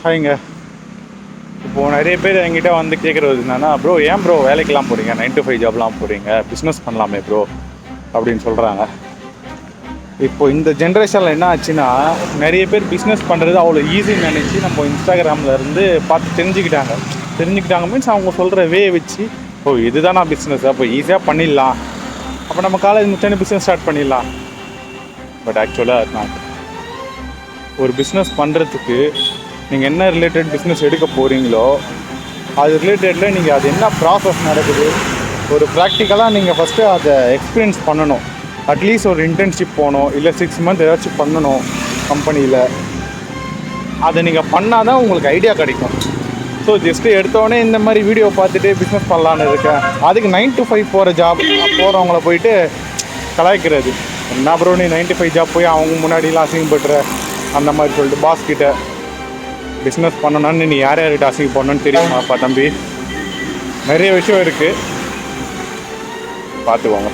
ஹாய்ங்க. இப்போது நிறைய பேர் என்கிட்ட வந்து கேட்குறது என்னன்னா, ப்ரோ ஏன் ப்ரோ வேலைக்கெலாம் போகிறீங்க, 9 to 5 ஜாப்லாம் போகிறீங்க, பிஸ்னஸ் பண்ணலாமே ப்ரோ அப்படின்னு சொல்கிறாங்க. இப்போ இந்த ஜென்ரேஷனில் என்ன ஆச்சுன்னா, நிறைய பேர் பிஸ்னஸ் பண்ணுறது அவ்வளோ ஈஸின்னு நினச்சி நம்ம இன்ஸ்டாகிராமில் இருந்து பார்த்து தெரிஞ்சுக்கிட்டாங்க மீன்ஸ் அவங்க சொல்கிற வே வச்சு, ஓ இதுதான் நான் பிஸ்னஸ், அப்போ ஈஸியாக பண்ணிடலாம், அப்போ நம்ம காலேஜ் முடிச்சோன்னே பிஸ்னஸ் ஸ்டார்ட் பண்ணிடலாம். பட் ஆக்சுவலாக நாட். ஒரு பிஸ்னஸ் பண்ணுறதுக்கு நீங்கள் என்ன ரிலேட்டட் பிஸ்னஸ் எடுக்க போகிறீங்களோ அது ரிலேட்டடில் நீங்கள் அது என்ன ப்ராசஸ் நடக்குது, ஒரு ப்ராக்டிக்கலாக நீங்கள் ஃபஸ்ட்டு அதை எக்ஸ்பீரியன்ஸ் பண்ணணும். அட்லீஸ்ட் ஒரு இன்டர்ன்ஷிப் போகணும், இல்லை 6 months ஏதாச்சும் பண்ணணும் கம்பெனியில். அதை நீங்கள் பண்ணால் தான் உங்களுக்கு ஐடியா கிடைக்கும். ஸோ ஜஸ்ட்டு எடுத்தோடனே இந்த மாதிரி வீடியோ பார்த்துட்டு பிஸ்னஸ் பண்ணலான்னு இருக்கேன், அதுக்கு 9 to 5 போகிற ஜாப் போகிறவங்கள போயிட்டு கலாய்க்கிறது. என்ன ப்ரோ நீ 9 to 5 ஜாப் போய் அவங்க முன்னாடிலாம் அசிங்கப்படுற அந்த மாதிரி சொல்லிட்டு பாஸ் கிட்ட பிஸ்னஸ் பண்ணணும்னு நீ யார் யார்கிட்ட அசிங்கப்படணும்னு தெரியுமாப்பா தம்பி, நிறைய விஷயம் இருக்குது, பார்த்துக்கோங்க.